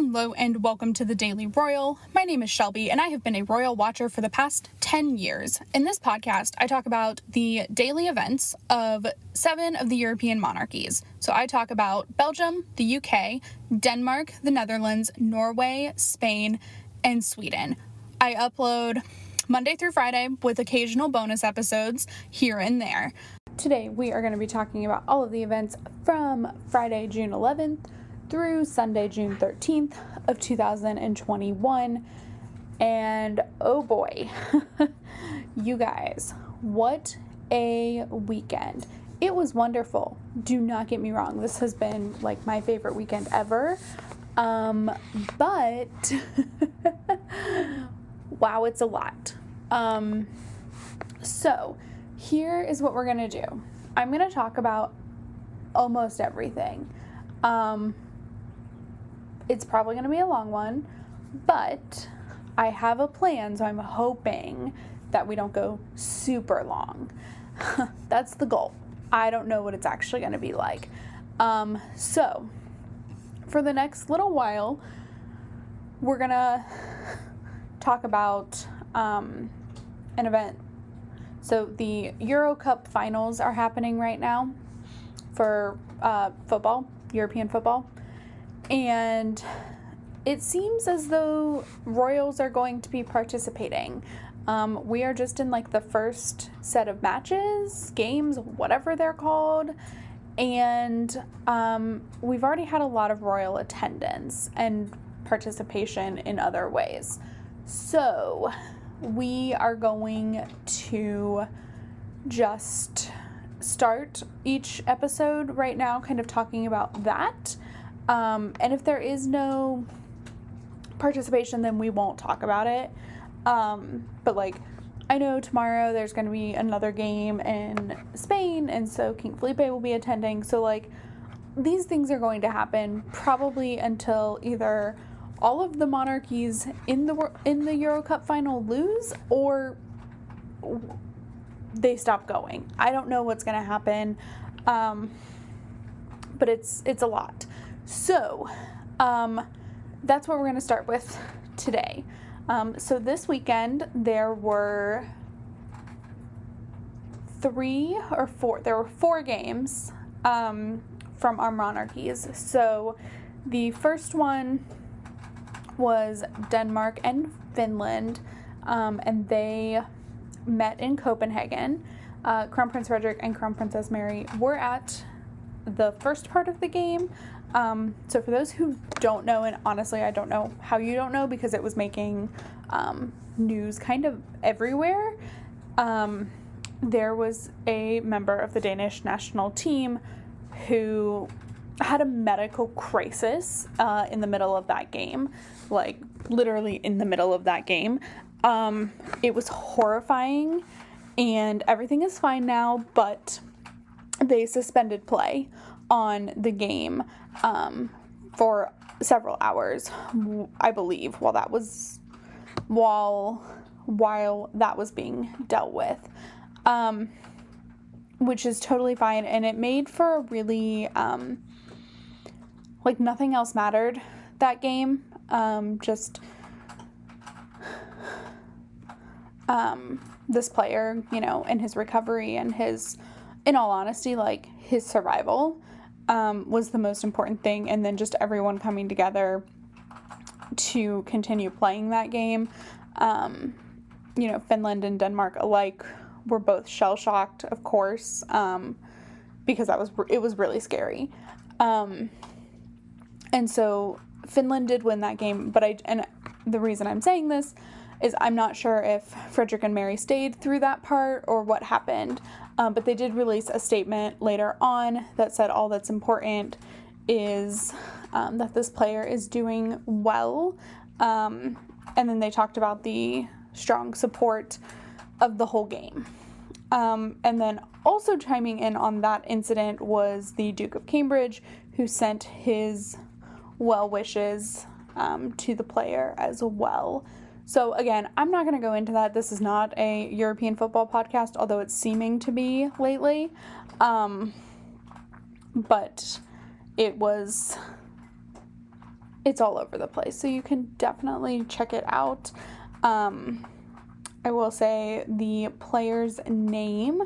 Hello and welcome to the Daily Royal. My name is Shelby and I have been a royal watcher for the past 10 years. In this podcast, I talk about the daily events of 7 of the European monarchies. So I talk about Belgium, the UK, Denmark, the Netherlands, Norway, Spain, and Sweden. I upload Monday through Friday with occasional bonus episodes here and there. Today we are going to be talking about all of the events from Friday, June 11th through Sunday, June 13th of 2021. And oh boy, you guys, what a weekend. It was wonderful. Do not get me wrong. This has been like my favorite weekend ever. But wow, it's a lot. So here is what we're going to do. I'm going to talk about almost everything. It's probably going to be a long one, but I have a plan, so I'm hoping that we don't go super long. That's the goal. I don't know what it's actually going to be like. So for the next little while, we're going to talk about an event. So the Euro Cup finals are happening right now for football, European football. And it seems as though royals are going to be participating. We are just in like the first set of matches, games, whatever they're called. And we've already had a lot of royal attendance and participation in other ways. So we are going to just start each episode right now kind of talking about that. And if there is no participation, then we won't talk about it. But like, I know tomorrow there's going to be another game in Spain, and so King Felipe will be attending. So like, these things are going to happen probably until either all of the monarchies in the Euro Cup final lose, or they stop going. I don't know what's going to happen, but it's a lot. So, that's what we're going to start with today. So this weekend there were 4 games, from our monarchies. So the first one was Denmark and Finland, and they met in Copenhagen. Crown Prince Frederick and Crown Princess Mary were at the first part of the game. So for those who don't know, and honestly, I don't know how you don't know because it was making news kind of everywhere, there was a member of the Danish national team who had a medical crisis in the middle of that game, like literally in the middle of that game. It was horrifying, and everything is fine now, but they suspended play on the game for several hours, I believe, while that was being dealt with, which is totally fine. And it made for a really like nothing else mattered that game. Just this player, and his recovery and in all honesty, like his survival was the most important thing, and then just everyone coming together to continue playing that game. Finland and Denmark alike were both shell-shocked, of course, because it was really scary. And so Finland did win that game, and the reason I'm saying this is I'm not sure if Frederick and Mary stayed through that part or what happened. But they did release a statement later on that said all that's important is that this player is doing well. And then they talked about the strong support of the whole game. And then also chiming in on that incident was the Duke of Cambridge, who sent his well wishes to the player as well. So again, I'm not going to go into that. This is not a European football podcast, although it's seeming to be lately. But it was it's all over the place. So you can definitely check it out. I will say the player's name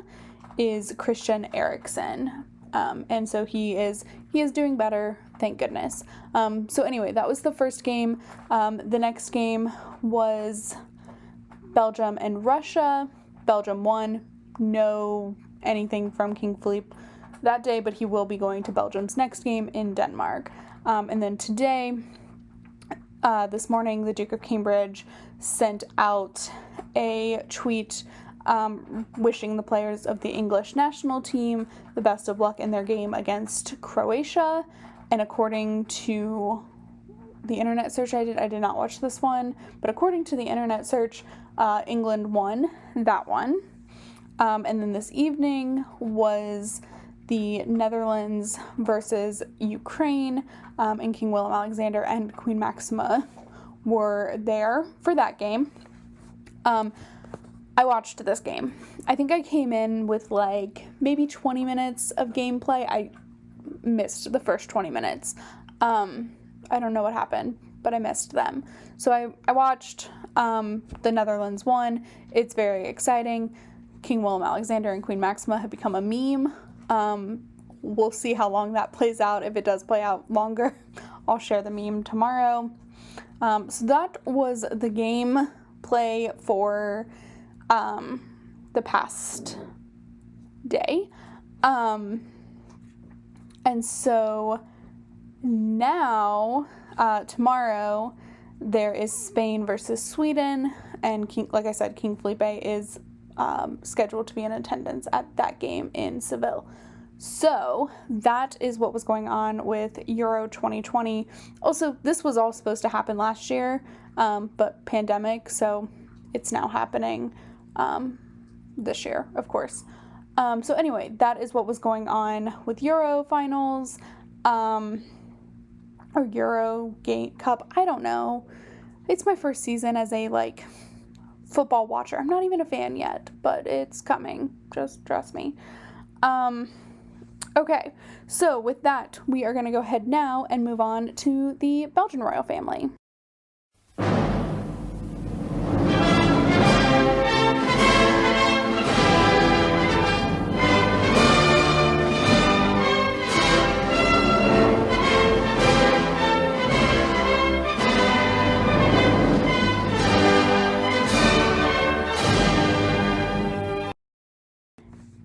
is Christian Eriksen. And so he is doing better, thank goodness. So anyway, that was the first game. The next game was Belgium and Russia. Belgium won. No anything from King Philippe that day, but he will be going to Belgium's next game in Denmark. And then today, this morning, the Duke of Cambridge sent out a tweet wishing the players of the English national team the best of luck in their game against Croatia. And according to the internet search I did not watch this one, but according to the internet search, England won that one. And then this evening was the Netherlands versus Ukraine, and King Willem Alexander and Queen Maxima were there for that game. I watched this game. I think I came in with like maybe 20 minutes of gameplay. I missed the first 20 minutes. I don't know what happened, but I missed them. So I watched the Netherlands won. It's very exciting. King Willem Alexander and Queen Maxima have become a meme. We'll see how long that plays out. If it does play out longer, I'll share the meme tomorrow. So that was the game play for the past day. And so now, tomorrow, there is Spain versus Sweden, and like I said, King Felipe is scheduled to be in attendance at that game in Seville. So that is what was going on with Euro 2020. Also, this was all supposed to happen last year, but pandemic, so it's now happening this year, of course. So anyway, that is what was going on with Euro finals, or Euro Cup. I don't know. It's my first season as a football watcher. I'm not even a fan yet, but it's coming. Just trust me. Okay, so with that, we are going to go ahead now and move on to the Belgian royal family.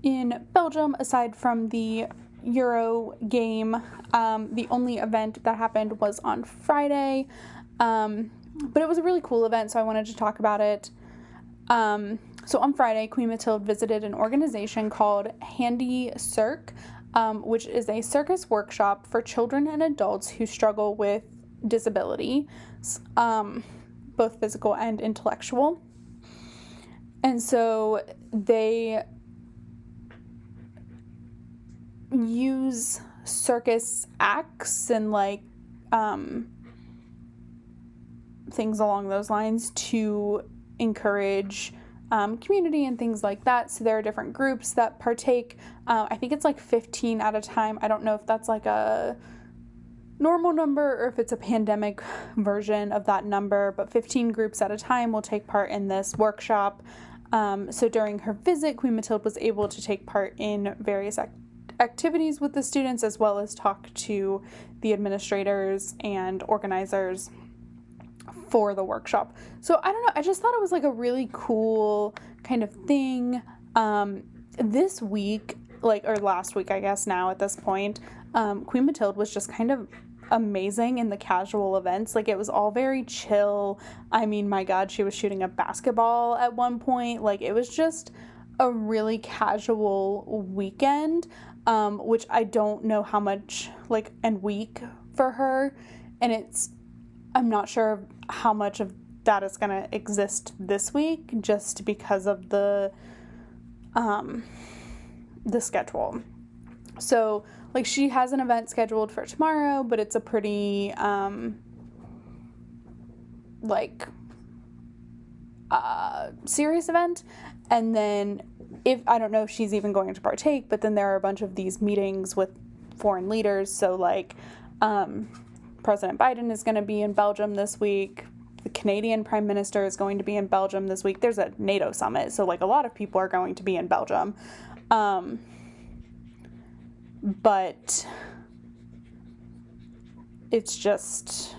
In Belgium, aside from the Euro game, the only event that happened was on Friday, but it was a really cool event, so I wanted to talk about it. So on Friday, Queen Mathilde visited an organization called Handy Cirque, which is a circus workshop for children and adults who struggle with disability, both physical and intellectual. And so they use circus acts and things along those lines to encourage community and things like that. So there are different groups that partake. I think it's 15 at a time. I don't know if that's a normal number or if it's a pandemic version of that number, but 15 groups at a time will take part in this workshop. So during her visit, Queen Mathilde was able to take part in various activities with the students, as well as talk to the administrators and organizers for the workshop. So I don't know, I just thought it was a really cool kind of thing. This week, or last week, I guess now at this point, Queen Mathilde was just kind of amazing in the casual events. It was all very chill. I mean, my God, she was shooting a basketball at one point. It was just a really casual weekend, which I don't know how much, and week for her. And I'm not sure how much of that is going to exist this week, just because of the schedule. So, she has an event scheduled for tomorrow, but it's a pretty, serious event. And then I don't know if she's even going to partake, but then there are a bunch of these meetings with foreign leaders. So, President Biden is going to be in Belgium this week. The Canadian Prime Minister is going to be in Belgium this week. There's a NATO summit, so like a lot of people are going to be in Belgium. But it's just,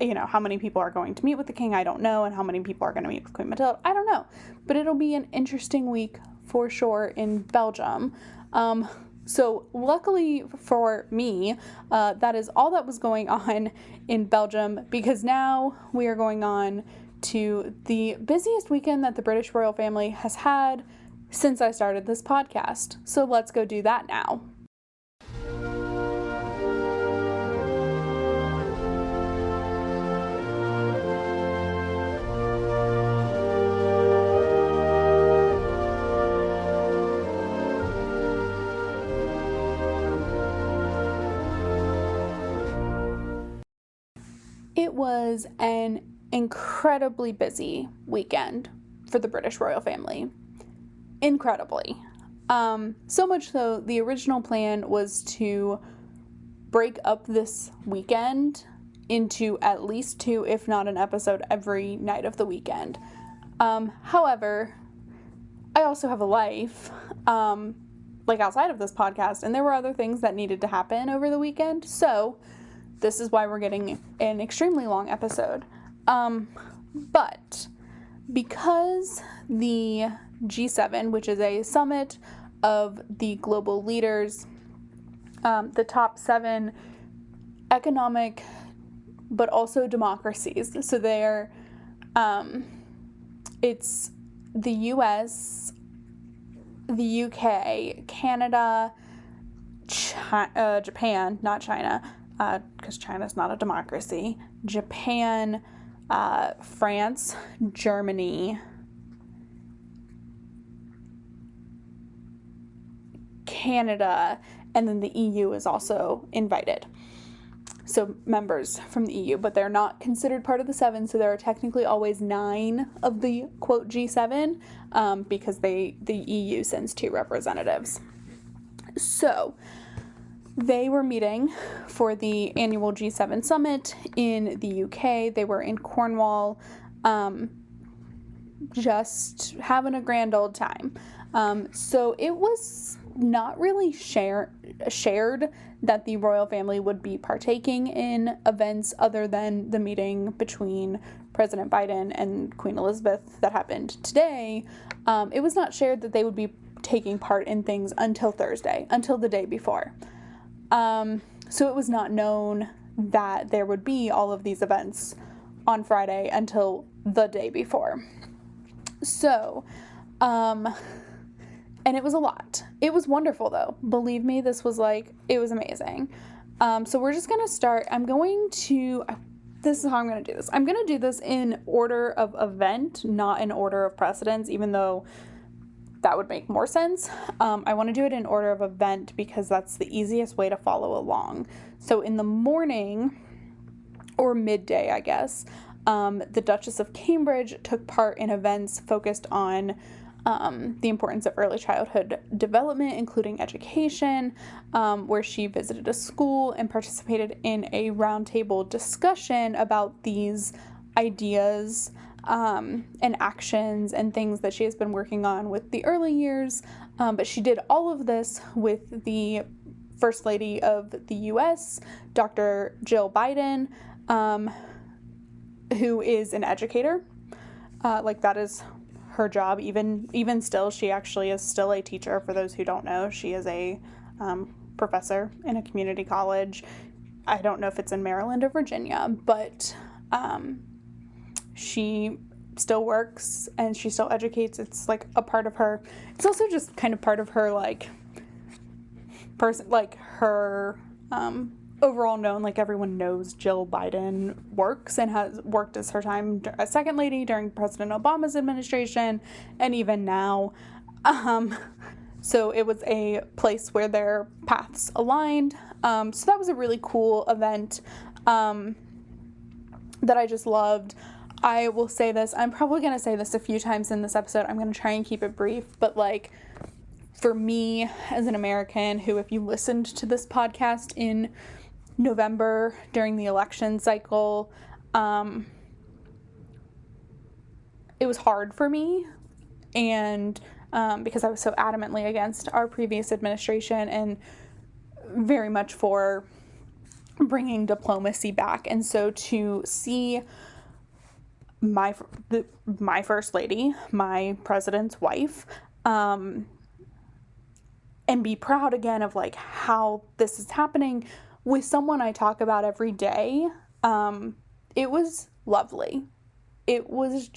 how many people are going to meet with the king, I don't know, and how many people are going to meet with Queen Mathilde, I don't know. But it'll be an interesting week for sure in Belgium. So luckily for me, that is all that was going on in Belgium, because now we are going on to the busiest weekend that the British royal family has had since I started this podcast. So let's go do that now. It was an incredibly busy weekend for the British royal family. Incredibly. So much so, the original plan was to break up this weekend into at least 2, if not an episode, every night of the weekend. However, I also have a life, outside of this podcast, and there were other things that needed to happen over the weekend, so this is why we're getting an extremely long episode. But because the G7, which is a summit of the global leaders, the top 7 economic but also democracies. So they're it's the US, the UK, Canada, Japan, not China, because China's not a democracy, Japan, France, Germany, Canada, and then the EU is also invited. So members from the EU, but they're not considered part of the 7, so there are technically always 9 of the, quote, G7, because the EU sends 2 representatives. So they were meeting for the annual G7 summit in the UK. They were in Cornwall, just having a grand old time. So it was not really shared that the royal family would be partaking in events other than the meeting between President Biden and Queen Elizabeth that happened today. It was not shared that they would be taking part in things until Thursday, until the day before. So it was not known that there would be all of these events on Friday until the day before. So, and it was a lot. It was wonderful though. Believe me, it was amazing. So we're just going to start. This is how I'm going to do this. I'm going to do this in order of event, not in order of precedence, even though that would make more sense. I want to do it in order of event because that's the easiest way to follow along. So in the morning, or midday, I guess, the Duchess of Cambridge took part in events focused on the importance of early childhood development, including education, where she visited a school and participated in a roundtable discussion about these ideas and actions and things that she has been working on with the early years. But she did all of this with the First Lady of the U.S., Dr. Jill Biden, who is an educator. That is her job. Even still, she actually is still a teacher. For those who don't know, she is a professor in a community college. I don't know if it's in Maryland or Virginia, but she still works and she still educates. It's like a part of her. It's also just kind of part of her her overall known, everyone knows Jill Biden works and has worked as her time as second lady during President Obama's administration and even now. So it was a place where their paths aligned. So that was a really cool event that I just loved. I will say this, I'm probably going to say this a few times in this episode. I'm going to try and keep it brief, but for me as an American who, if you listened to this podcast in November during the election cycle, it was hard for me, and because I was so adamantly against our previous administration and very much for bringing diplomacy back. And so to see my first lady, my president's wife, and be proud again of like how this is happening with someone I talk about every day, it was lovely. It was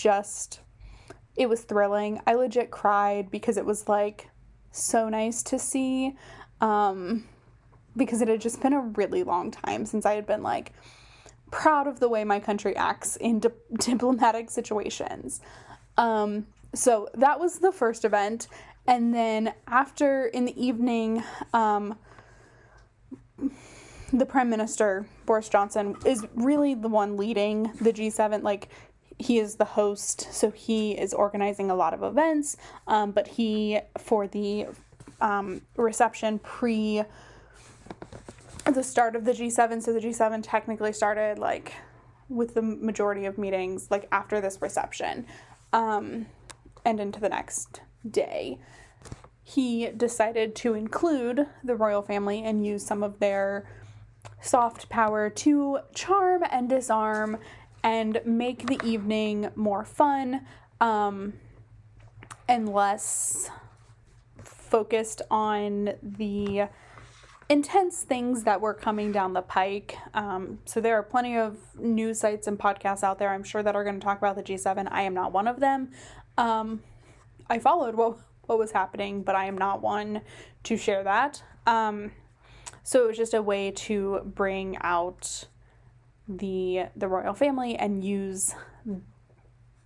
thrilling. I legit cried because it was like so nice to see, because it had just been a really long time since I had been like proud of the way my country acts in diplomatic situations. So that was the first event. And then after, in the evening, the Prime Minister, Boris Johnson, is really the one leading the G7. Like, he is the host, so he is organizing a lot of events. But he, for the reception pre the start of the G7, so the G7 technically started like with the majority of meetings like after this reception, and into the next day, he decided to include the royal family and use some of their soft power to charm and disarm and make the evening more fun, and less focused on the intense things that were coming down the pike. So there are plenty of news sites and podcasts out there, I'm sure, that are going to talk about the G7. I am not one of them. I followed what was happening, but I am not one to share that. So it was just a way to bring out the royal family and use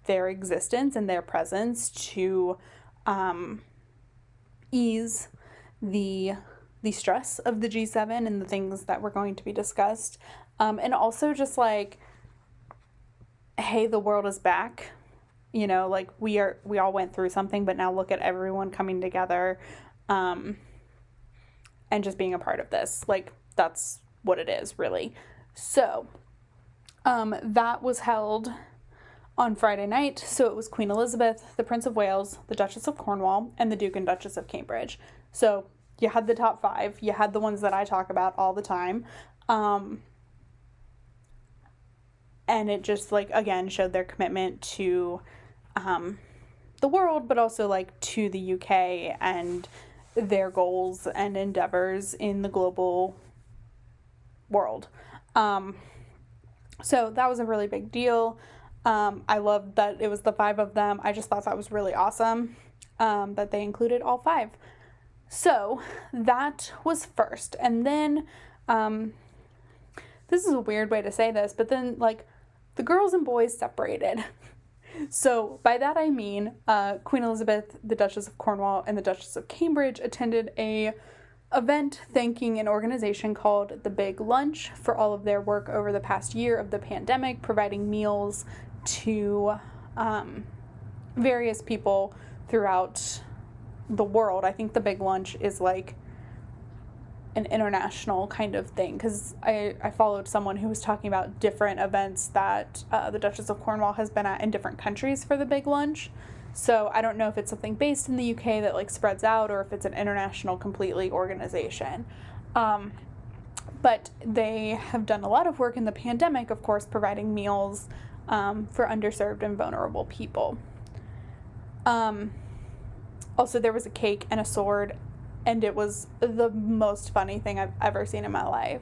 their existence and their presence to ease the stress of the G7 and the things that were going to be discussed. And also just like, hey, the world is back. You know, like we all went through something, but now look at everyone coming together, and just being a part of this. Like, that's what it is, really. So, that was held on Friday night. So it was Queen Elizabeth, the Prince of Wales, the Duchess of Cornwall, and the Duke and Duchess of Cambridge. So you had the top 5. You had the ones that I talk about all the time. And it just, like, again, showed their commitment to the world, but also, like, to the UK and their goals and endeavors in the global world. So that was a really big deal. I loved that it was the 5 of them. I just thought that was really awesome, that they included all 5. So that was first. And then, this is a weird way to say this, but then, like, the girls and boys separated. So by that I mean, Queen Elizabeth, the Duchess of Cornwall, and the Duchess of Cambridge attended a event thanking an organization called The Big Lunch for all of their work over the past year of the pandemic, providing meals to various people throughout the world. I think The Big Lunch is like an international kind of thing, because I followed someone who was talking about different events that the Duchess of Cornwall has been at in different countries for The Big Lunch. So I don't know if it's something based in the UK that like spreads out, or if it's an international completely organization. But they have done a lot of work in the pandemic, of course, providing meals for underserved and vulnerable people. Also, there was a cake and a sword, and it was the most funny thing I've ever seen in my life.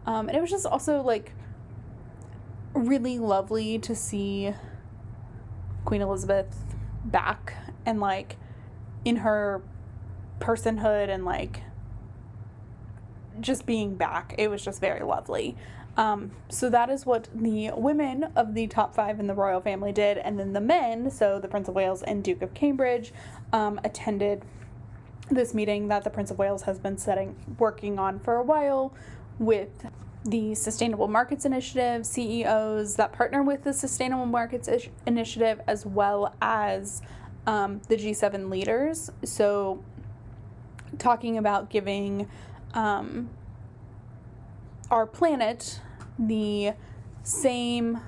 And it was just also, like, really lovely to see Queen Elizabeth back and, like, in her personhood and, like, just being back. It was just very lovely. So that is what the women of the top 5 in the royal family did. And then the men, so the Prince of Wales and Duke of Cambridge, attended this meeting that the Prince of Wales has been working on for a while with the Sustainable Markets Initiative, CEOs that partner with the Sustainable Markets Initiative, as well as the G7 leaders. So talking about giving our planet the same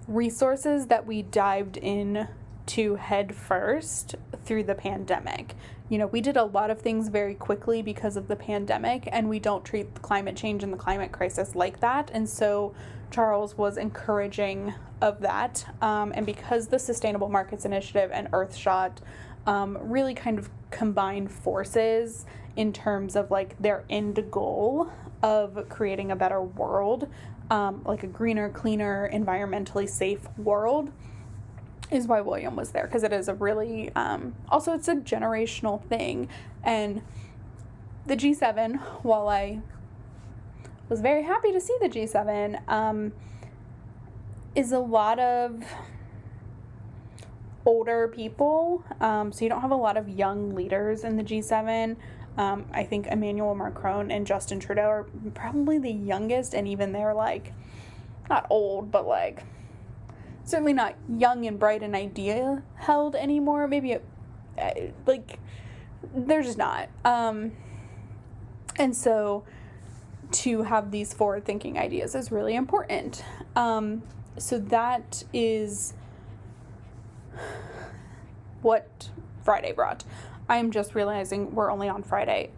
resources that we dived in to head first through the pandemic. You know, we did a lot of things very quickly because of the pandemic, and we don't treat climate change and the climate crisis like that. And so Charles was encouraging of that. And because the Sustainable Markets Initiative and Earthshot really kind of combine forces in terms of like their end goal of creating a better world, like a greener, cleaner, environmentally safe world, is why William was there, because it is a really, also it's a generational thing. And the G7, while I was very happy to see the G7, is a lot of older people, so you don't have a lot of young leaders in the G7. I think Emmanuel Macron and Justin Trudeau are probably the youngest, and even they're like, not old, but like, certainly not young and bright and idea held anymore. Maybe like they're just not. And so to have these forward thinking ideas is really important. So that is what Friday brought. I'm just realizing we're only on Friday.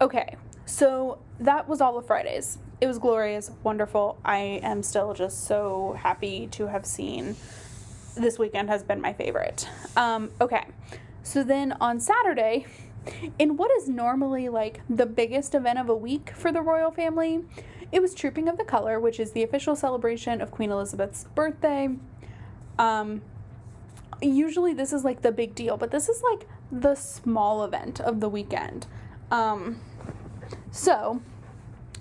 Okay, so that was all of Fridays. It was glorious, wonderful. I am still just so happy to have seen. This weekend has been my favorite. Okay, so then on Saturday, in what is normally like the biggest event of a week for the royal family, it was Trooping of the Color, which is the official celebration of Queen Elizabeth's birthday. Usually this is like the big deal, but this is like the small event of the weekend. So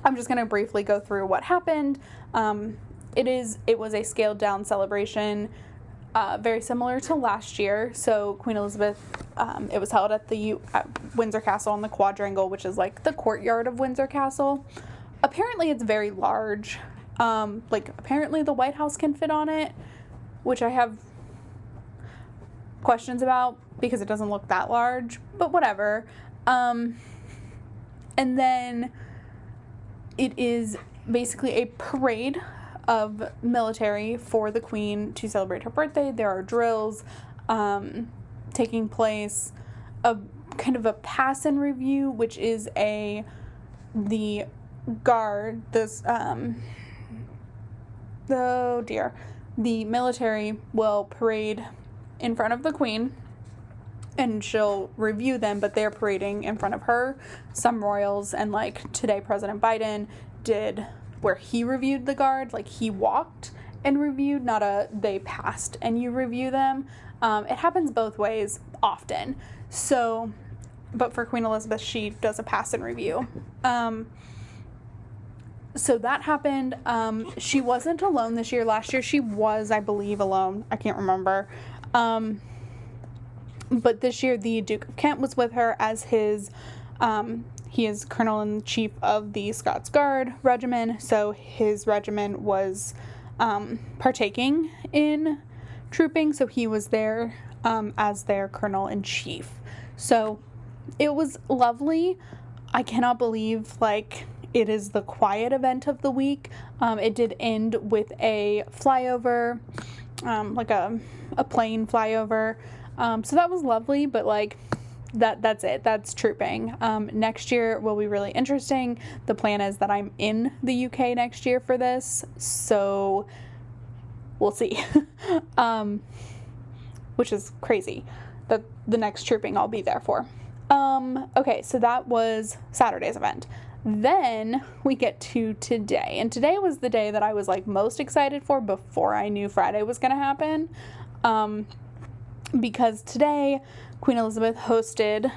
I'm just going to briefly go through what happened. It was a scaled down celebration, very similar to last year. So Queen Elizabeth, it was held at Windsor Castle in the Quadrangle, which is like the courtyard of Windsor Castle. Apparently it's very large. Apparently the White House can fit on it, which I have questions about because it doesn't look that large, but whatever. And then it is basically a parade of military for the Queen to celebrate her birthday. There are drills taking place, a kind of a pass and review, which is the guard, the military will parade in front of the Queen, and she'll review them, but they're parading in front of her. Some royals, and like today President Biden did where he reviewed the guard, like he walked and reviewed, not they passed and you review them. It happens both ways often. So, but for Queen Elizabeth, she does a pass and review. So that happened. She wasn't alone this year. Last year she was, I believe, alone. I can't remember. But this year the Duke of Kent was with her as his, he is Colonel-in-Chief of the Scots Guard Regiment, so his regiment was partaking in trooping, so he was there as their Colonel-in-Chief. So it was lovely. I cannot believe, it is the quiet event of the week. It did end with a flyover, a plane flyover. So that was lovely, but that's it. That's trooping. Next year will be really interesting. The plan is that I'm in the UK next year for this, so we'll see. Which is crazy that the next trooping I'll be there for. Okay, so that was Saturday's event. Then we get to today, and today was the day that I was most excited for before I knew Friday was going to happen. Because today Queen Elizabeth hosted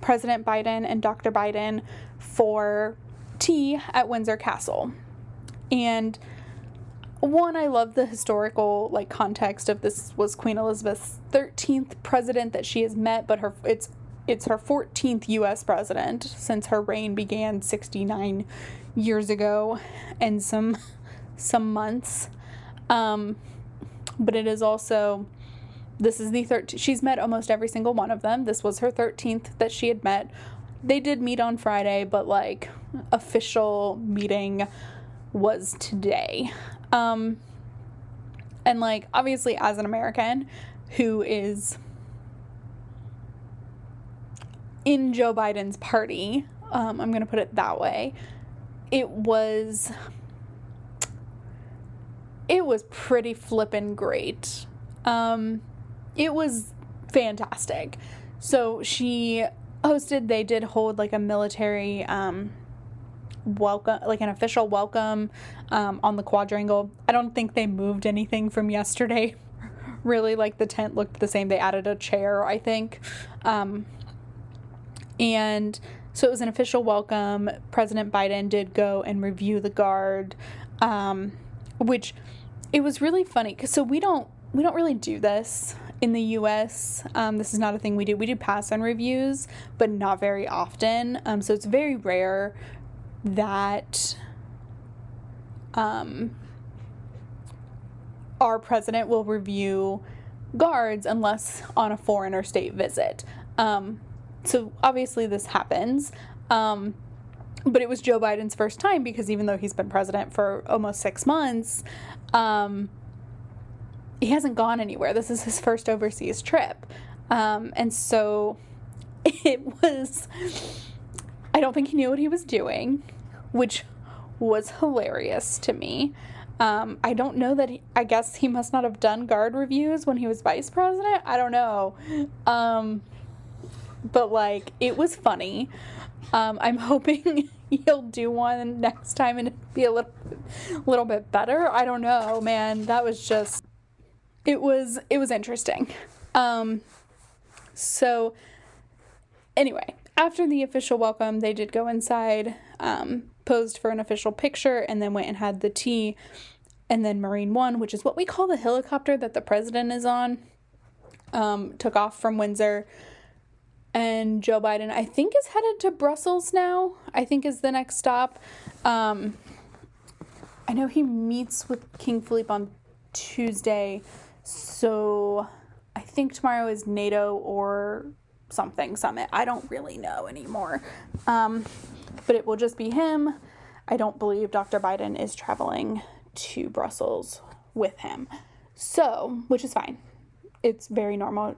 President Biden and Dr. Biden for tea at Windsor Castle. And one, I love the historical context of this was Queen Elizabeth's 13th president that she has met, but it's her 14th U.S. president since her reign began 69 years ago and some months. But it is also, this is the 13th. She's met almost every single one of them. This was her 13th that she had met. They did meet on Friday, but official meeting was today. And like, obviously, as an American who is in Joe Biden's party, I'm going to put it that way, it was pretty flippin' great. It was fantastic. So she hosted, they did hold like a military welcome, like an official welcome on the quadrangle. I don't think they moved anything from yesterday. Really, like the tent looked the same. They added a chair, I think. And so it was an official welcome. President Biden did go and review the guard, which it was really funny because so we don't really do this in the U.S. This is not a thing we do. We do pass-in reviews, but not very often. So it's very rare that our president will review guards unless on a foreign or state visit. So obviously this happens. But it was Joe Biden's first time because even though he's been president for almost 6 months, he hasn't gone anywhere. This is his first overseas trip. And so it was, I don't think he knew what he was doing, which was hilarious to me. I don't know that I guess he must not have done guard reviews when he was vice president. I don't know. But like, it was funny. I'm hoping he'll do one next time and it'll be a little bit better. I don't know, man. That was just, it was interesting. So anyway, after the official welcome, they did go inside, posed for an official picture, and then went and had the tea. And then Marine One, which is what we call the helicopter that the president is on, took off from Windsor. And Joe Biden, I think, is headed to Brussels now, I think is the next stop. I know he meets with King Philippe on Tuesday, so I think tomorrow is NATO or something summit. I don't really know anymore. But it will just be him. I don't believe Dr. Biden is traveling to Brussels with him. So, which is fine. It's very normal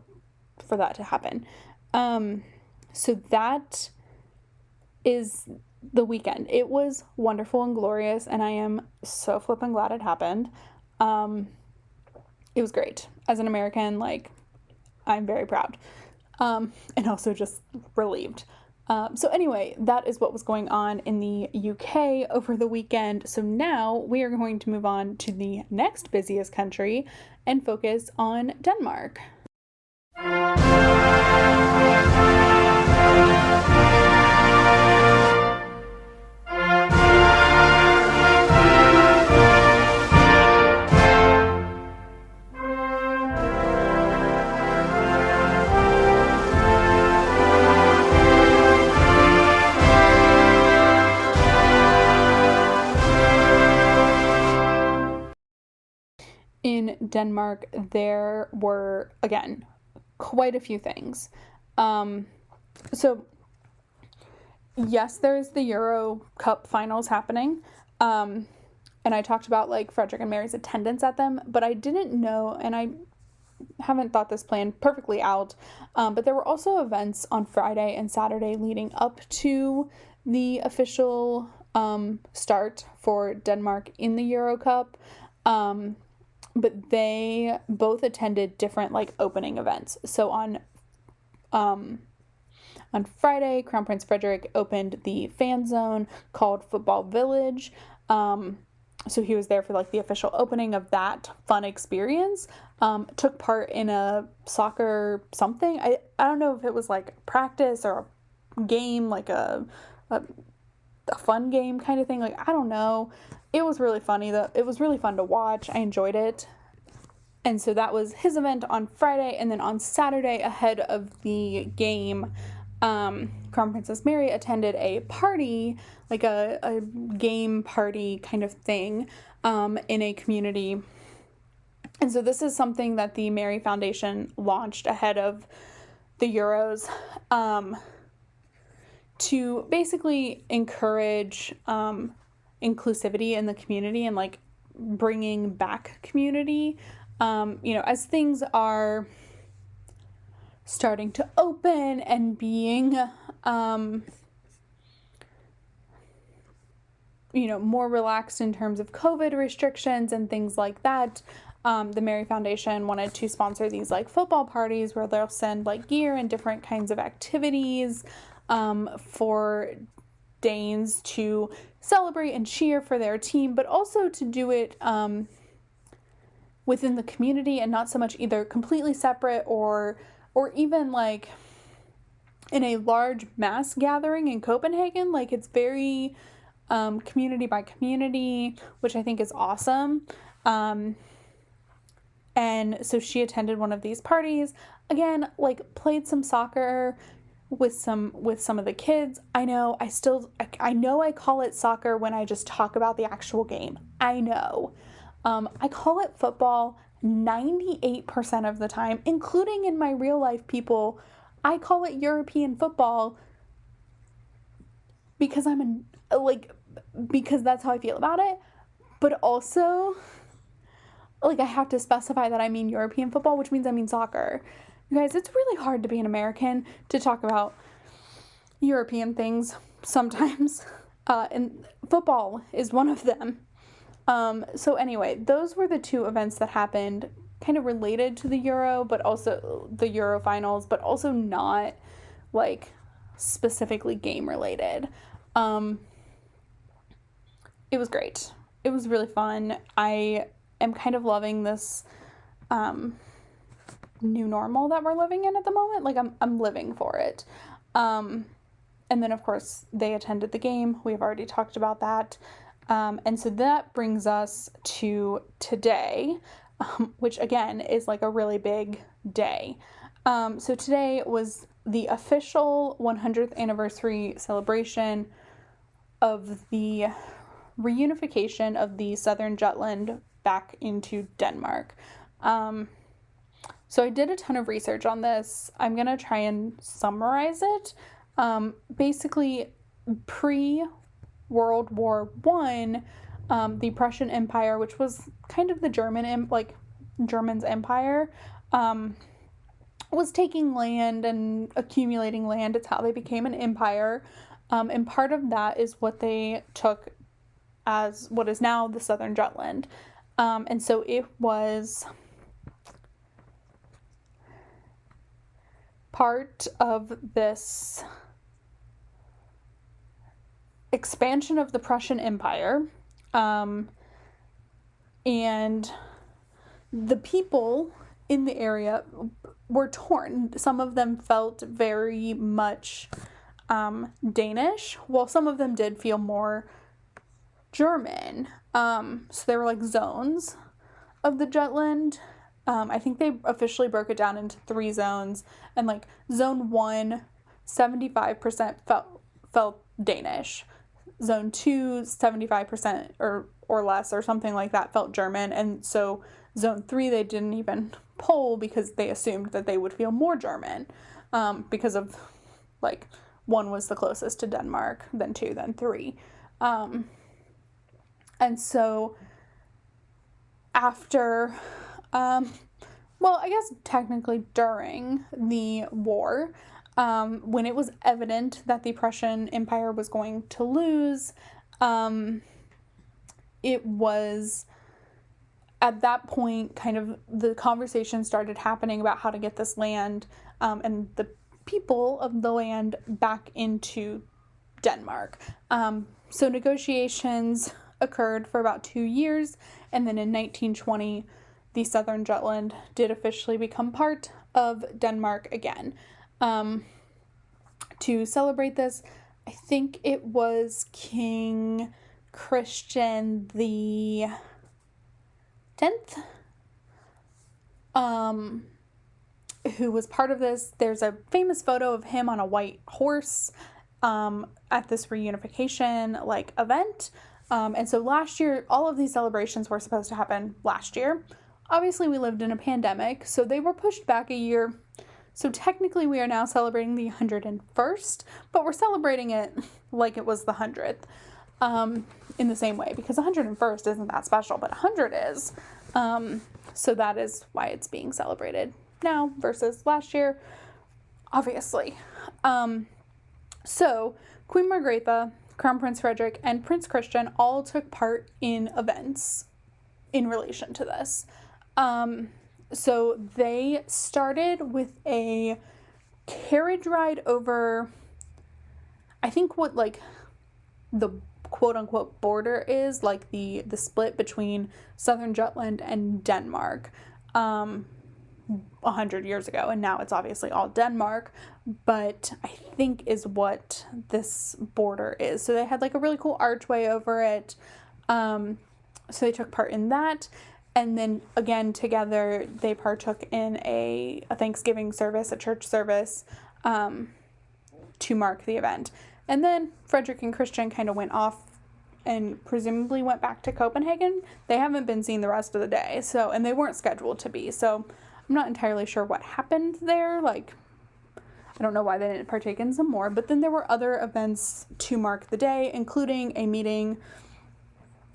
for that to happen. So that is the weekend. It was wonderful and glorious, and I am so flippin' glad it happened. It was great. As an American, like, I'm very proud. And also just relieved. So anyway, that is what was going on in the UK over the weekend. So now we are going to move on to the next busiest country and focus on Denmark. In Denmark, there were, again, quite a few things. So, yes, there's the Euro Cup finals happening. And I talked about, like, Frederick and Mary's attendance at them, but I didn't know, and I haven't thought this plan perfectly out, but there were also events on Friday and Saturday leading up to the official start for Denmark in the Euro Cup. But they both attended different, like, opening events. So on Friday, Crown Prince Frederick opened the fan zone called Football Village. So he was there for, like, the official opening of that fun experience. Took part in a soccer something. I don't know if it was, like, practice or a game, like a fun game kind of thing. Like, I don't know. It was really funny, though. It was really fun to watch. I enjoyed it. And so that was his event on Friday. And then on Saturday, ahead of the game, Crown Princess Mary attended a party, like a game party kind of thing, in a community. And so this is something that the Mary Foundation launched ahead of the Euros, to basically encourage inclusivity in the community and like bringing back community. As things are starting to open and being, more relaxed in terms of COVID restrictions and things like that. The Mary Foundation wanted to sponsor these like football parties where they'll send like gear and different kinds of activities for Danes to celebrate and cheer for their team, but also to do it within the community and not so much either completely separate or even like in a large mass gathering in Copenhagen. Like it's very community by community, which I think is awesome. And so she attended one of these parties, again, like played some soccer with some of the kids. I know I call it soccer when I just talk about the actual game. I know. I call it football 98% of the time, including in my real life people. I call it European football because because that's how I feel about it. But also, like, I have to specify that I mean European football, which means I mean soccer. You guys, it's really hard to be an American to talk about European things sometimes. And football is one of them. So anyway, those were the two events that happened kind of related to the Euro, but also the Euro finals, but also not like specifically game related. It was great. It was really fun. I am kind of loving this new normal that we're living in at the moment. Like I'm living for it. And then of course they attended the game. We've already talked about that. And so that brings us to today, which again is like a really big day. So today was the official 100th anniversary celebration of the reunification of the Southern Jutland back into Denmark. So I did a ton of research on this. I'm going to try and summarize it. Basically, pre-World War I, the Prussian Empire, which was kind of the Germans' empire, was taking land and accumulating land. It's how they became an empire. And part of that is what they took as what is now the Southern Jutland. And so it was part of this expansion of the Prussian Empire. And the people in the area were torn. Some of them felt very much Danish, while some of them did feel more German. So there were like zones of the Jutland. I think they officially broke it down into 3 zones, and like zone 1, 75% felt Danish. Zone 2, 75% or less or something like that felt German. And so zone 3 they didn't even poll because they assumed that they would feel more German, because of like 1 was the closest to Denmark, then 2, then 3. And so after, I guess technically during the war, when it was evident that the Prussian Empire was going to lose, it was at that point kind of the conversation started happening about how to get this land and the people of the land back into Denmark. So negotiations occurred for about 2 years, and then in 1920, the Southern Jutland did officially become part of Denmark again. To celebrate this, I think it was King Christian the 10th, who was part of this. There's a famous photo of him on a white horse at this reunification event. And so last year, all of these celebrations were supposed to happen last year. Obviously, we lived in a pandemic, so they were pushed back a year. So technically we are now celebrating the 101st, but we're celebrating it like it was the 100th, in the same way, because 101st isn't that special, but 100 is. So that is why it's being celebrated now versus last year, obviously. So Queen Margrethe, Crown Prince Frederick, and Prince Christian all took part in events in relation to this. So they started with a carriage ride over, I think what like the quote unquote border is, like the split between southern Jutland and Denmark, 100 years ago, and now it's obviously all Denmark, but I think is what this border is. So they had like a really cool archway over it. So they took part in that. And then again, together, they partook in a Thanksgiving service, a church service, to mark the event. And then Frederick and Christian kind of went off and presumably went back to Copenhagen. They haven't been seen the rest of the day, so, and they weren't scheduled to be. So I'm not entirely sure what happened there. Like, I don't know why they didn't partake in some more. But then there were other events to mark the day, including a meeting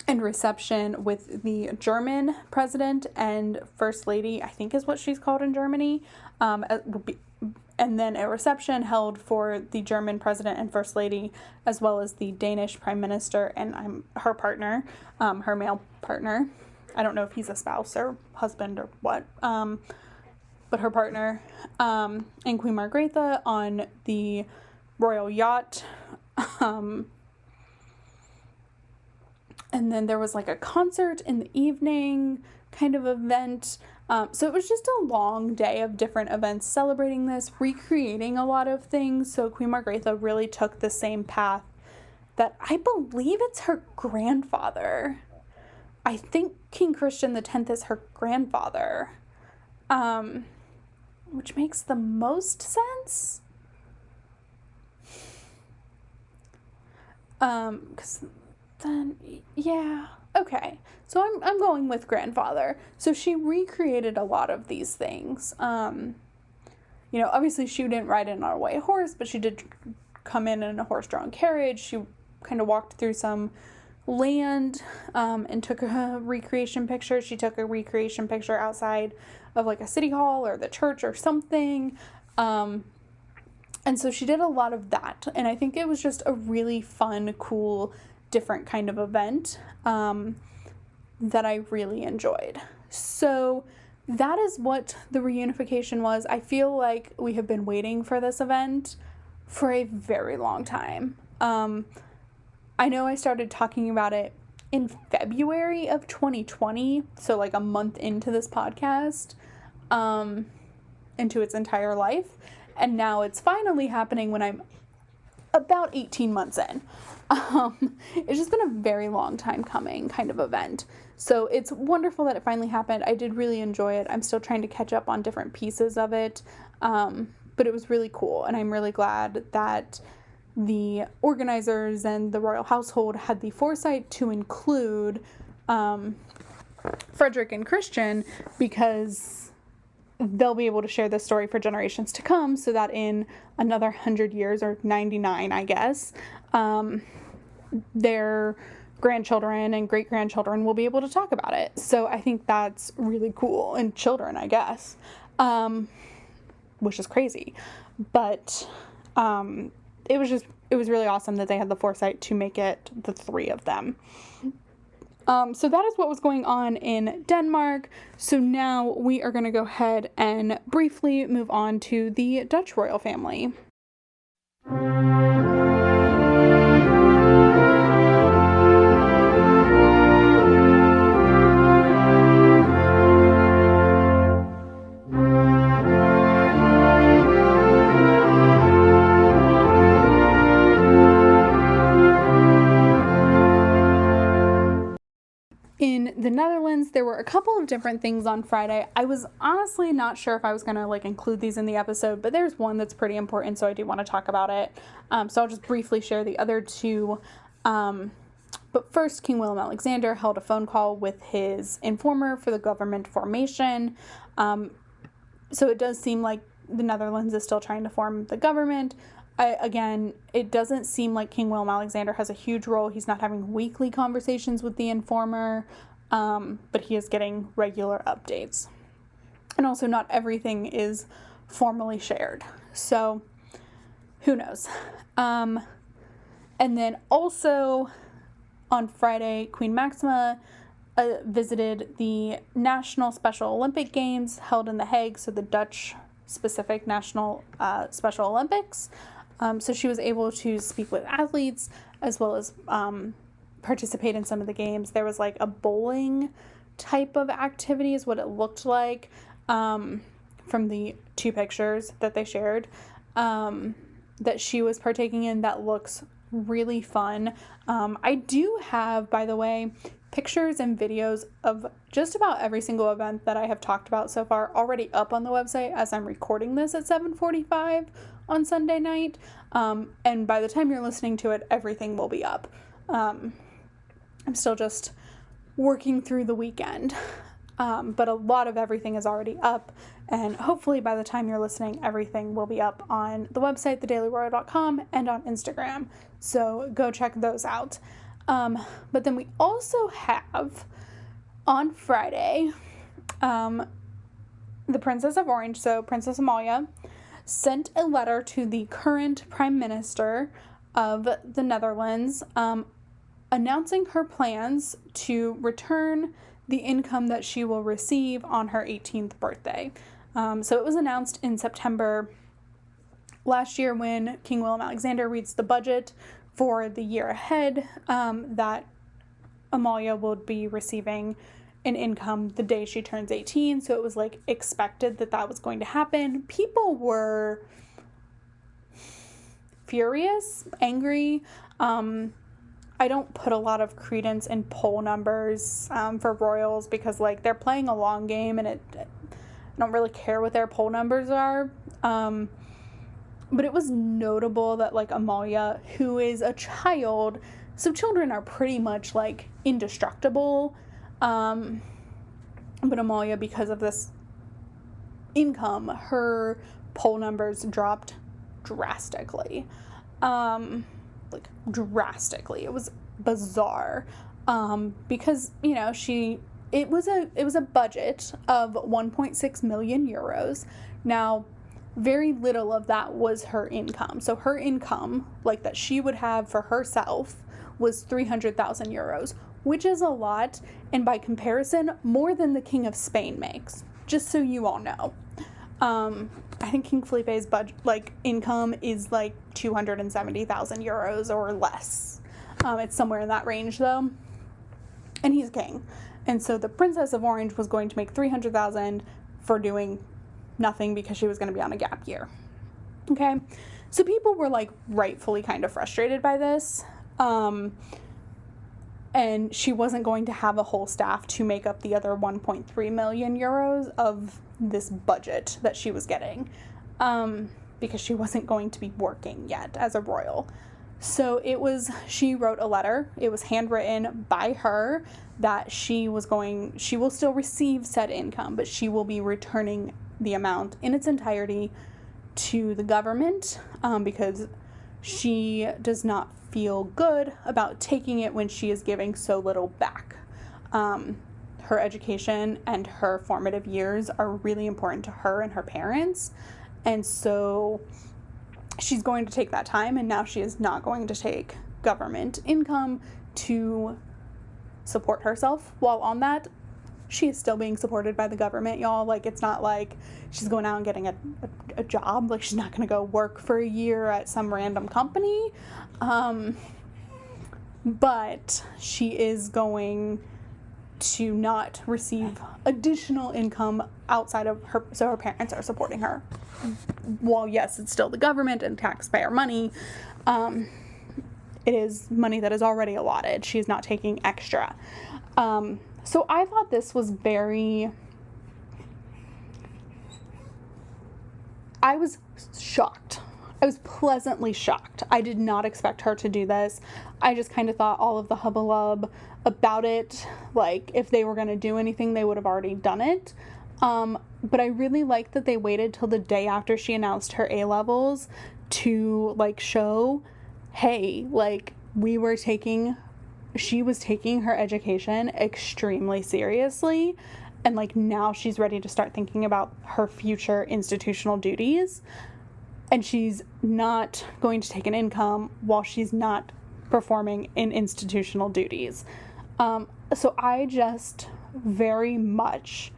and reception with the German president and first lady, I think is what she's called in Germany, and then a reception held for the German president and first lady, as well as the Danish prime minister and her partner, her male partner. I don't know if he's a spouse or husband or what, but her partner, and Queen Margrethe on the royal yacht. And then there was like a concert in the evening kind of event. So it was just a long day of different events celebrating this, recreating a lot of things. So Queen Margrethe really took the same path that I believe it's her grandfather. I think King Christian X is her grandfather, which makes the most sense. 'Cause then, yeah, okay. So I'm going with grandfather. So she recreated a lot of these things. Obviously she didn't ride in on a white horse, but she did come in a horse-drawn carriage. She kind of walked through some land, and took a recreation picture. She took a recreation picture outside of like a city hall or the church or something. And so she did a lot of that. And I think it was just a really fun, cool, different kind of event that I really enjoyed. So that is what the reunification was. I feel like we have been waiting for this event for a very long time. I know I started talking about it in February of 2020, so like a month into this podcast, into its entire life, and now it's finally happening when I'm about 18 months in. It's just been a very long time coming kind of event. So it's wonderful that it finally happened. I did really enjoy it. I'm still trying to catch up on different pieces of it. But it was really cool. And I'm really glad that the organizers and the royal household had the foresight to include Frederick and Christian, because they'll be able to share this story for generations to come, so that in another 100 years, or 99, I guess, their grandchildren and great-grandchildren will be able to talk about it. So I think that's really cool. And children, I guess, which is crazy. But it was really awesome that they had the foresight to make it the three of them. So that is what was going on in Denmark. So now we are going to go ahead and briefly move on to the Dutch royal family. In the Netherlands, there were a couple of different things on Friday. I was honestly not sure if I was going to include these in the episode, but there's one that's pretty important, so I do want to talk about it. So I'll just briefly share the other two. But first, King Willem-Alexander held a phone call with his informer for the government formation. So it does seem like the Netherlands is still trying to form the government. Again, it doesn't seem like King Willem-Alexander has a huge role. He's not having weekly conversations with the informer, but he is getting regular updates. And also not everything is formally shared. So who knows? And then also on Friday, Queen Maxima visited the National Special Olympic Games held in The Hague, so the Dutch specific National Special Olympics. So she was able to speak with athletes as well as participate in some of the games. There was like a bowling type of activity is what it looked like from the 2 pictures that they shared that she was partaking in. That looks really fun. I do have, by the way, pictures and videos of just about every single event that I have talked about so far already up on the website as I'm recording this at 7:45 on Sunday night. And by the time you're listening to it, everything will be up. I'm still just working through the weekend. But a lot of everything is already up, and hopefully by the time you're listening, everything will be up on the website, thedailyroyal.com, and on Instagram. So go check those out. But then we also have on Friday, the Princess of Orange, so Princess Amalia, sent a letter to the current Prime Minister of the Netherlands, announcing her plans to return the income that she will receive on her 18th birthday. So it was announced in September last year when King Willem-Alexander reads the budget for the year ahead, that Amalia would be receiving an income the day she turns 18. So it was like expected that that was going to happen. People were furious, angry. I don't put a lot of credence in poll numbers for royals because like they're playing a long game, and I don't really care what their poll numbers are. But it was notable that like Amalia, who is a child, so children are pretty much like indestructible. But Amalia, because of this income, her poll numbers dropped drastically. Like drastically. It was bizarre. Because, you know, it was a budget of 1.6 million euros. Now, very little of that was her income. So her income, like that she would have for herself, was 300,000 euros, which is a lot, and by comparison, more than the King of Spain makes, just so you all know. I think King Felipe's income is like 270,000 euros or less. It's somewhere in that range though, and he's king. And so the Princess of Orange was going to make 300,000 for doing nothing because she was going to be on a gap year. Okay, so people were like rightfully kind of frustrated by this. And she wasn't going to have a whole staff to make up the other 1.3 million euros of this budget that she was getting, because she wasn't going to be working yet as a royal. So she wrote a letter. It was handwritten by her that she will still receive said income, but she will be returning the amount in its entirety to the government, because she does not feel good about taking it when she is giving so little back. Her education and her formative years are really important to her and her parents, and so she's going to take that time, and now she is not going to take government income to support herself. While on that, she is still being supported by the government, y'all. Like, it's not like she's going out and getting a job. Like, she's not going to go work for a year at some random company. But she is going to not receive additional income outside of her, so her parents are supporting her. While yes, it's still the government and taxpayer money, it is money that is already allotted. She's not taking extra. So I thought this was I was shocked. I was pleasantly shocked. I did not expect her to do this. I just kind of thought all of the hubbub about it, like if they were going to do anything, they would have already done it. But I really like that they waited till the day after she announced her A-levels to, like, show, hey, like, she was taking her education extremely seriously, and, like, now she's ready to start thinking about her future institutional duties, and she's not going to take an income while she's not performing in institutional duties. So I just very much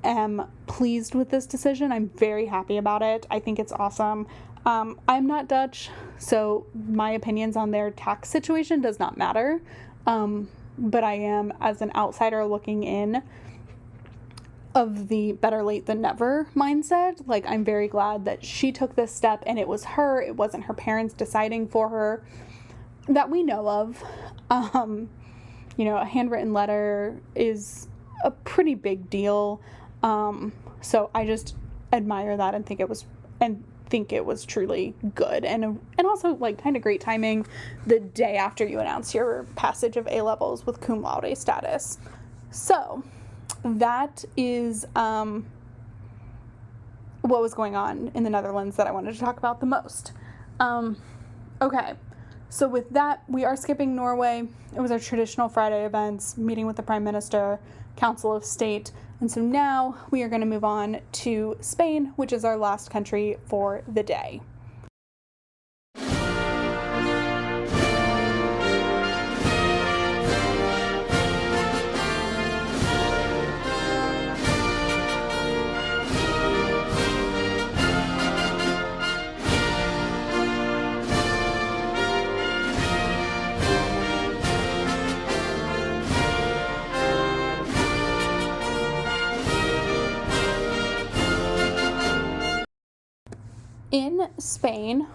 am pleased with this decision. I'm very happy about it. I think it's awesome. I'm not Dutch, so my opinions on their tax situation does not matter. But I am, as an outsider looking in, of the better late than never mindset. Like, I'm very glad that she took this step, and it was her. It wasn't her parents deciding for her, that we know of. A handwritten letter is a pretty big deal. So I just admire that and think it was truly good, and also, like, kind of great timing the day after you announce your passage of A-levels with cum laude status. So that is what was going on in the Netherlands that I wanted to talk about the most. Okay, so with that, we are skipping Norway. It was our traditional Friday events, meeting with the Prime Minister, Council of State, and so now we are going to move on to Spain, which is our last country for the day. In Spain,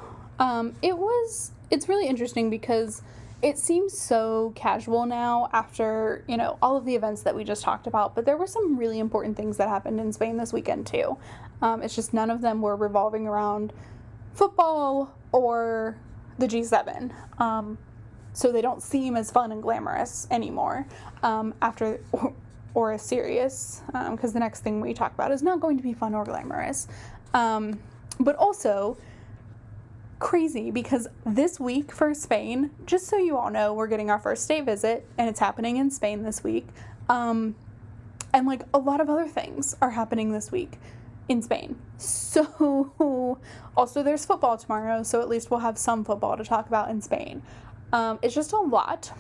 it's really interesting because it seems so casual now after, all of the events that we just talked about, but there were some really important things that happened in Spain this weekend too. It's just none of them were revolving around football or the G7. So they don't seem as fun and glamorous anymore or as serious, because the next thing we talk about is not going to be fun or glamorous. But also crazy because this week for Spain, just so you all know, we're getting our first state visit, and it's happening in Spain this week. And, like, a lot of other things are happening this week in Spain. So also there's football tomorrow, so at least we'll have some football to talk about in Spain. It's just a lot.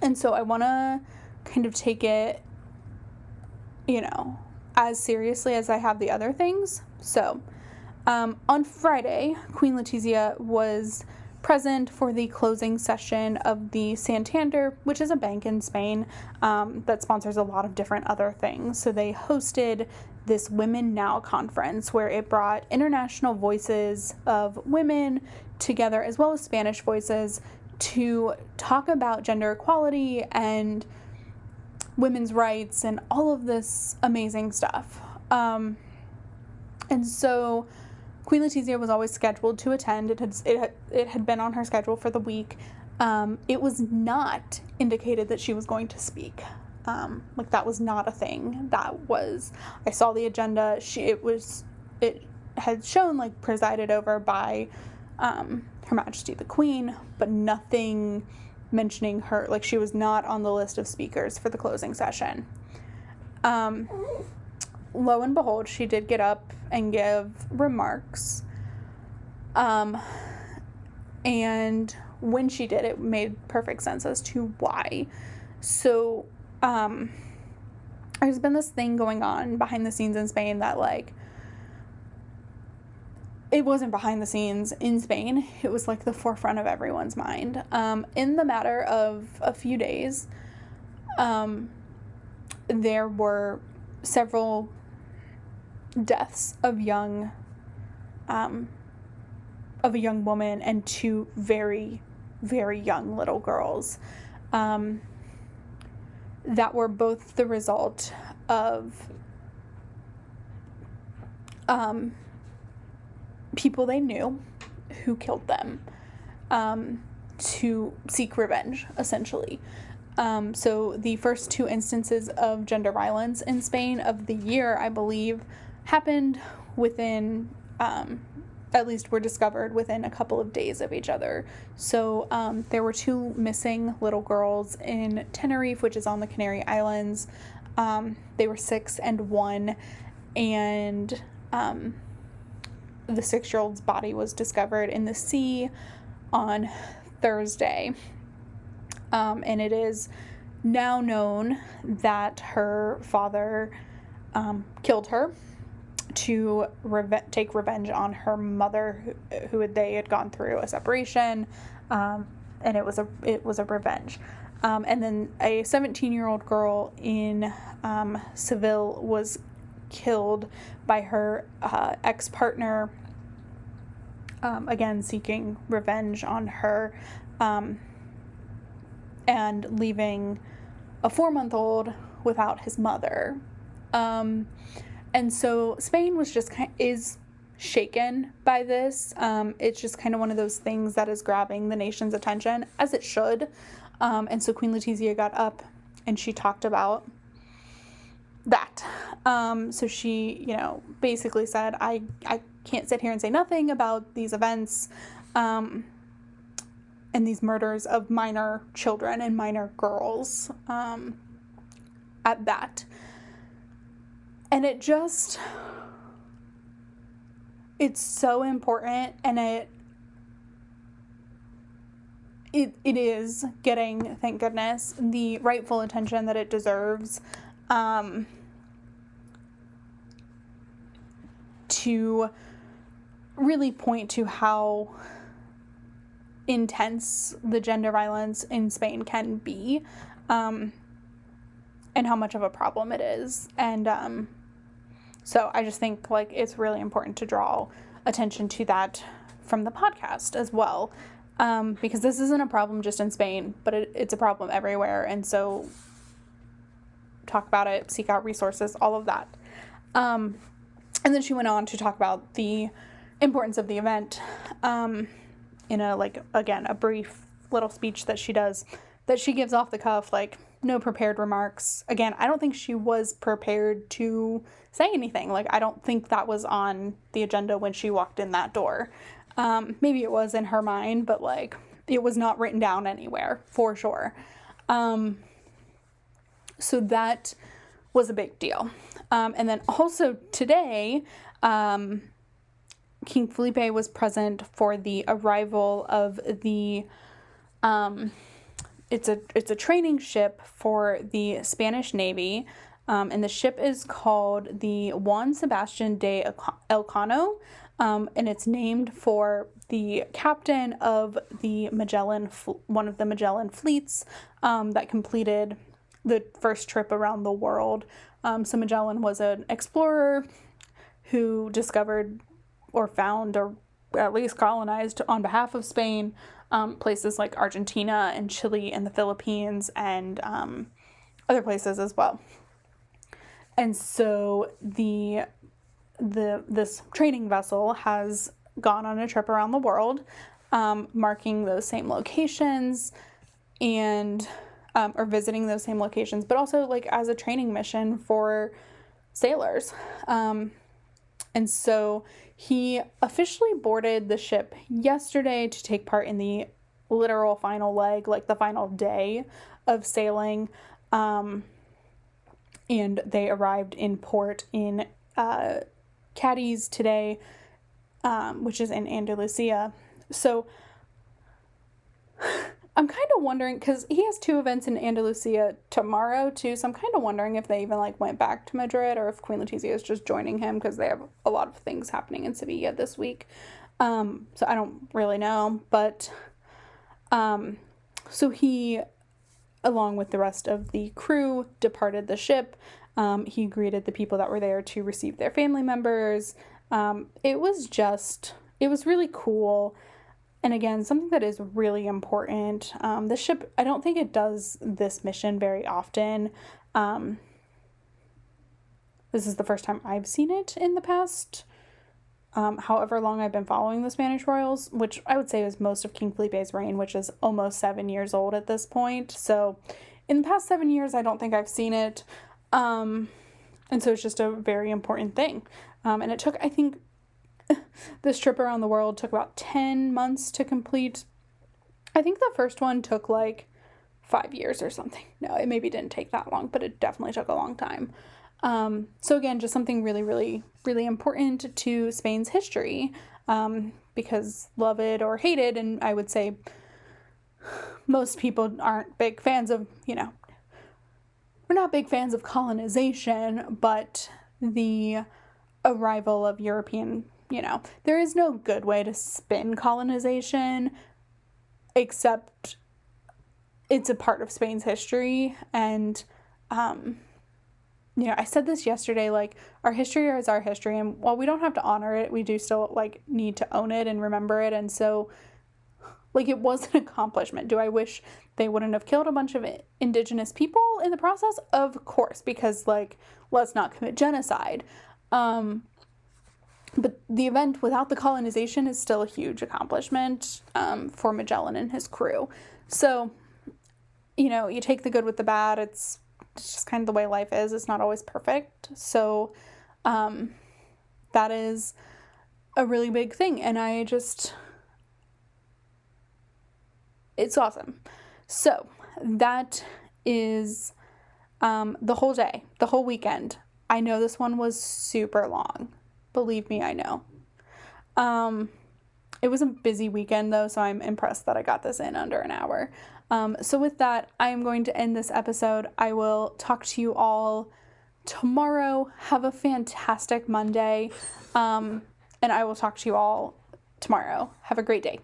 And so I want to kind of take it, as seriously as I have the other things. So on Friday, Queen Letizia was present for the closing session of the Santander, which is a bank in Spain that sponsors a lot of different other things. So they hosted this Women Now conference where it brought international voices of women together, as well as Spanish voices, to talk about gender equality and women's rights and all of this amazing stuff. And so Queen Letizia was always scheduled to attend. It had been on her schedule for the week. It was not indicated that she was going to speak. That was not a thing. I saw the agenda. It had shown, presided over by Her Majesty the Queen, but nothing mentioning her. She was not on the list of speakers for the closing session. Lo and behold, she did get up and give remarks. And when she did, it made perfect sense as to why. So, there's been this thing going on behind the scenes in Spain that, it wasn't behind the scenes in Spain. It was, the forefront of everyone's mind. In the matter of a few days, there were several deaths of a young woman and two very, very young little girls that were both the result of people they knew who killed them to seek revenge, essentially. So the first two instances of gender violence in Spain of the year, I believe, happened within, at least were discovered within a couple of days of each other. So there were two missing little girls in Tenerife, which is on the Canary Islands. They were 6 and 1, and the 6-year-old's body was discovered in the sea on Thursday. And it is now known that her father killed her to take revenge on her mother, who they had gone through a separation, and it was a revenge. And then a 17-year-old girl in Seville was killed by her ex-partner, again seeking revenge on her, and leaving a 4-month-old without his mother. And so Spain was just is shaken by this. It's just kind of one of those things that is grabbing the nation's attention, as it should. And so Queen Letizia got up and she talked about that. So she, basically said, I can't sit here and say nothing about these events, and these murders of minor children and minor girls, at that. And it's so important, and it is getting, thank goodness, the rightful attention that it deserves, to really point to how intense the gender violence in Spain can be, and how much of a problem it is. And so I just think it's really important to draw attention to that from the podcast as well, because this isn't a problem just in Spain, but it's a problem everywhere. And so talk about it, seek out resources, all of that. And then she went on to talk about the importance of the event, in a brief little speech that she gives off the cuff, no prepared remarks. Again, I don't think she was prepared to say anything. I don't think that was on the agenda when she walked in that door. Maybe it was in her mind, but it was not written down anywhere for sure. So that was a big deal. And then also today, King Felipe was present for the arrival of the, it's a training ship for the Spanish Navy, and the ship is called the Juan Sebastian de Elcano, and it's named for the captain of the one of the Magellan fleets, that completed the first trip around the world. So Magellan was an explorer who discovered or found, or at least colonized on behalf of Spain, places like Argentina and Chile and the Philippines, and other places as well. And so this training vessel has gone on a trip around the world, marking those same locations and or visiting those same locations, but also as a training mission for sailors. And so he officially boarded the ship yesterday to take part in the literal final leg, the final day of sailing. And they arrived in port in Cadiz today, which is in Andalusia. So I'm kind of wondering, because he has 2 events in Andalusia tomorrow too, so I'm kind of wondering if they even went back to Madrid, or if Queen Letizia is just joining him, because they have a lot of things happening in Sevilla this week. So I don't really know, but so he, along with the rest of the crew, departed the ship. He greeted the people that were there to receive their family members. It was really cool. And again, something that is really important. The ship, I don't think it does this mission very often. This is the first time I've seen it in the past, however long I've been following the Spanish royals, which I would say is most of King Felipe's reign, which is almost 7 years old at this point. So in the past 7 years, I don't think I've seen it. And so it's just a very important thing. And it took, I think, this trip around the world took about 10 months to complete. I think the first one took like 5 years or something. No, it maybe didn't take that long, but it definitely took a long time. So again, just something really, really, really important to Spain's history, because love it or hate it, and I would say most people aren't big fans of, we're not big fans of colonization, but the arrival of European, there is no good way to spin colonization, except it's a part of Spain's history. And, I said this yesterday, like, our history is our history, and while we don't have to honor it, we do still, like, need to own it and remember it. And so, like, it was an accomplishment. Do I wish they wouldn't have killed a bunch of indigenous people in the process? Of course, because, like, let's not commit genocide. But the event without the colonization is still a huge accomplishment, for Magellan and his crew. So, you take the good with the bad. It's just kind of the way life is. It's not always perfect. So, that is a really big thing. And it's awesome. So that is, the whole day, the whole weekend. I know this one was super long. Believe me, I know. It was a busy weekend though, so I'm impressed that I got this in under an hour. So with that, I am going to end this episode. I will talk to you all tomorrow. Have a fantastic Monday. And I will talk to you all tomorrow. Have a great day.